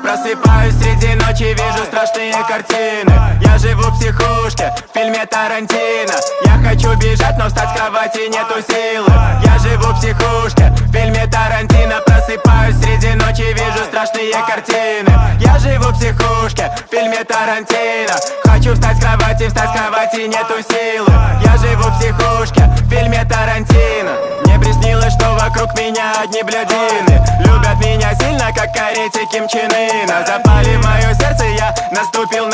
Просыпаюсь среди ночи, вижу страшные картины. Я живу в психушке, в фильме Тарантино. Я хочу бежать, но встать с кровати нету силы. Я живу в психушке, в фильме Тарантино. Просыпаюсь среди ночи, вижу страшные картины. Я живу в психушке, в фильме Тарантино. Хочу встать с кровати нету силы. Я живу в психушке, в фильме Тарантино. Мне приснилось, что вокруг меня одни блядины. Любят меня сильно, как корейцы Ким Чен Ына. Запали в мое сердце, я наступил